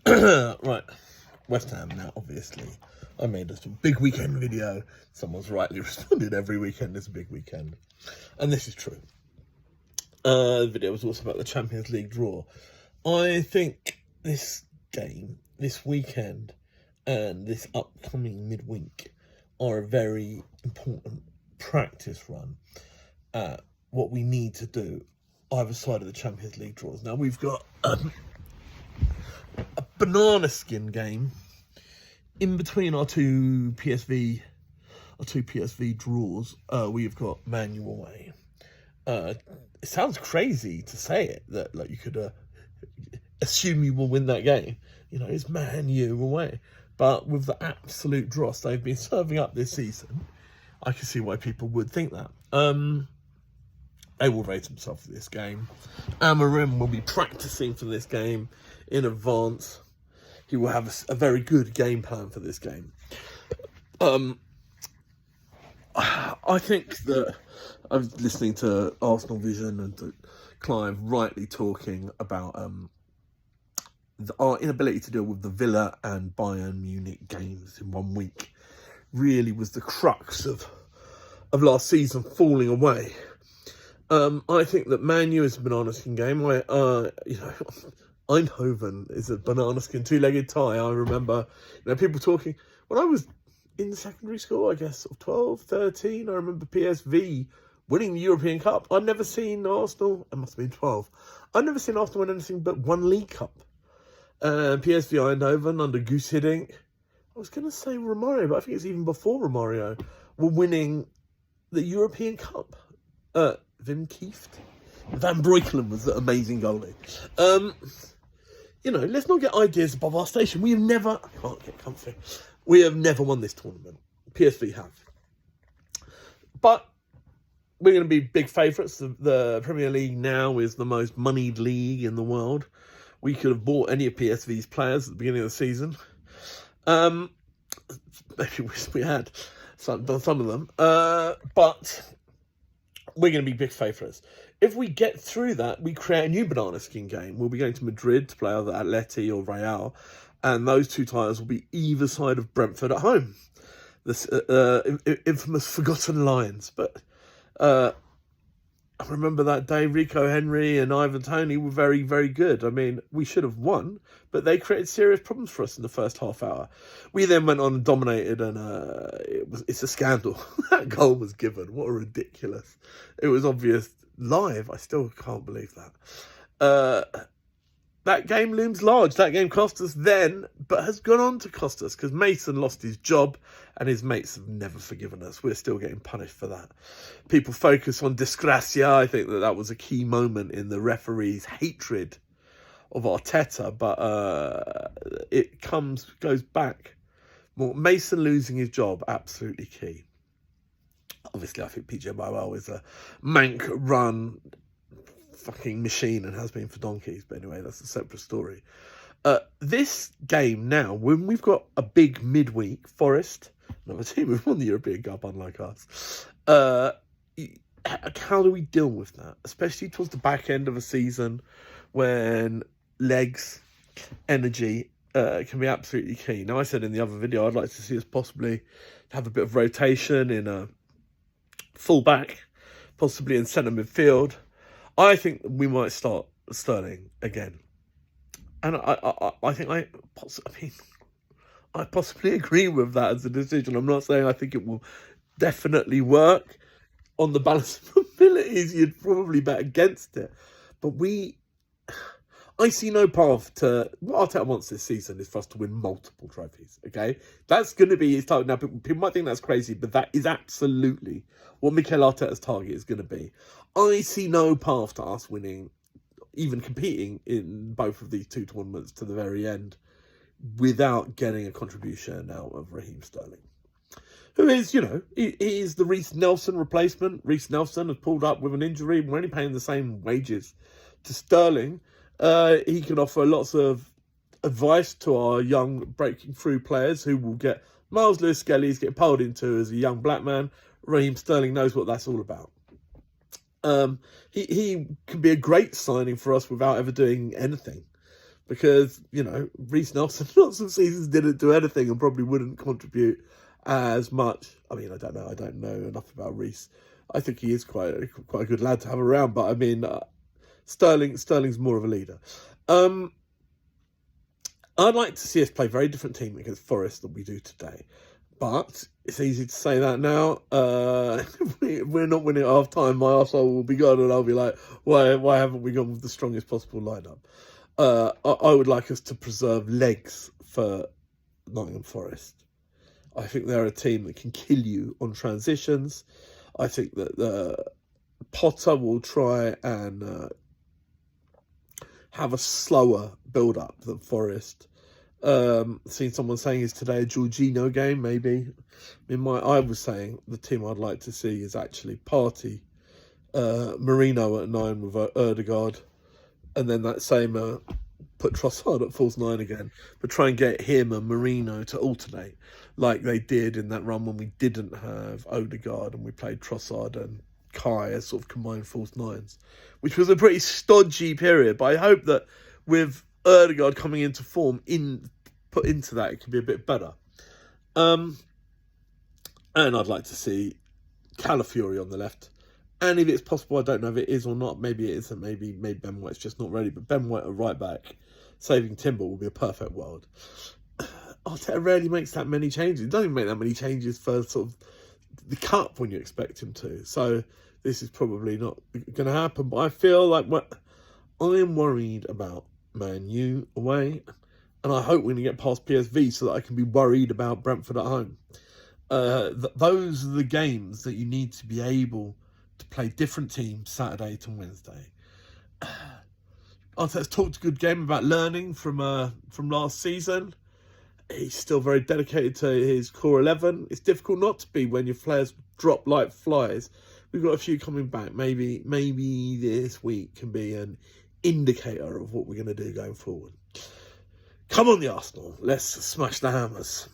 Right, West Ham now, obviously. I made a big weekend video. Someone's rightly responded every weekend is a big weekend. And this is true. The video was also about the Champions League draw. I think this game, this weekend, and this upcoming midweek are a very important practice run at what we need to do either side of the Champions League draws. Now, we've got a banana skin game in between our two PSV draws. We've got Man U away. It sounds crazy to say it, that like you could assume you will win that game. You know, it's Man U away. But with the absolute dross they've been serving up this season, I can see why people would think that. They will rate themselves for this game. Amorim will be practicing for this game in advance. He will have a very good game plan for this game. I think that I was listening to Arsenal Vision and to Clive rightly talking about our inability to deal with the Villa and Bayern Munich games in 1 week really was the crux of last season falling away. I think that Man U is a banana skin game. Eindhoven is a banana skin two-legged tie. I remember, people talking when I was in secondary school, I guess, sort of 12, 13, I remember PSV winning the European Cup. I'd never seen Arsenal, it must have been 12, I'd never seen Arsenal win anything but one League Cup. PSV Eindhoven under Guus Hiddink, I was going to say Romario, but I think it's even before Romario, were winning the European Cup. Wim Kieft. Van Breukelen was the amazing goalie. Let's not get ideas above our station. We have never, I can't get comfy. We have never won this tournament. PSV have. But we're going to be big favourites. The Premier League now is the most moneyed league in the world. We could have bought any of PSV's players at the beginning of the season. Maybe we had some of them. But we're going to be big favourites. If we get through that, we create a new banana skin game. We'll be going to Madrid to play either Atleti or Real. And those two ties will be either side of Brentford at home. This infamous Forgotten Lions. But I remember that day Rico Henry and Ivan Toney were very, very good. I mean, we should have won, but they created serious problems for us in the first half hour. We then went on and dominated, and it's a scandal. That goal was given. What a ridiculous. It was obvious live. I still can't believe that. That game looms large. That game cost us then, but has gone on to cost us because Mason lost his job and his mates have never forgiven us. We're still getting punished for that. People focus on Disgracia. I think that was a key moment in the referee's hatred of Arteta, but it goes back. Mason losing his job, absolutely key. Obviously, I think PJ Bowl is a mank run fucking machine and has been for donkeys, but anyway, that's a separate story. This game now, when we've got a big midweek, Forest, another team who've won the European Cup unlike us, how do we deal with that, especially towards the back end of a season when legs, energy can be absolutely key. Now, I said in the other video I'd like to see us possibly have a bit of rotation in a full-back, possibly in centre midfield. I think we might start Sterling again. And I think I possibly agree with that as a decision. I'm not saying I think it will definitely work. On the balance of abilities, you'd probably bet against it. But I see no path to... What Arteta wants this season is for us to win multiple trophies, okay? That's going to be his target. Now, people might think that's crazy, but that is absolutely what Mikel Arteta's target is going to be. I see no path to us winning, even competing in both of these two tournaments to the very end, without getting a contribution out of Raheem Sterling, who is, he is the Reece Nelson replacement. Reece Nelson has pulled up with an injury. We're only paying the same wages to Sterling. He can offer lots of advice to our young breaking through players who will get Miles Lewis-Skelly's getting pulled into as a young black man. Raheem Sterling knows what that's all about. He can be a great signing for us without ever doing anything because, Reece Nelson lots of seasons didn't do anything and probably wouldn't contribute as much. I mean, I don't know. I don't know enough about Reece. I think he is quite a good lad to have around, but I mean, Sterling's more of a leader. I'd like to see us play a very different team against Forest than we do today. But it's easy to say that now. If we're not winning at half time, my arsehole will be gone and I'll be like, why haven't we gone with the strongest possible lineup? I would like us to preserve legs for Nottingham Forest. I think they're a team that can kill you on transitions. I think that Potter will try and have a slower build-up than Forest. Seen someone saying it's today a Jorginho game, maybe. I was saying the team I'd like to see is actually Partey, Merino at 9 with Ødegaard, and then that same put Trossard at false 9 again, but try and get him and Merino to alternate like they did in that run when we didn't have Ødegaard and we played Trossard and Kai as sort of combined false 9s, which was a pretty stodgy period. But I hope that with Ødegaard coming into form, put into that, it can be a bit better. And I'd like to see Calafiori on the left. And if it's possible, I don't know if it is or not. Maybe it isn't. Maybe Ben White's just not ready. But Ben White at right back, saving Timber, will be a perfect world. Arteta rarely makes that many changes. He doesn't make that many changes for sort of the cup when you expect him to. So this is probably not going to happen. But I feel like I am worried about Man U away. And I hope we're going to get past PSV so that I can be worried about Brentford at home. Those are the games that you need to be able to play different teams Saturday to Wednesday. Arteta's talked a good game about learning from last season. He's still very dedicated to his core 11. It's difficult not to be when your players drop like flies. We've got a few coming back. Maybe this week can be an indicator of what we're going to do going forward. Come on, the Arsenal. Let's smash the hammers.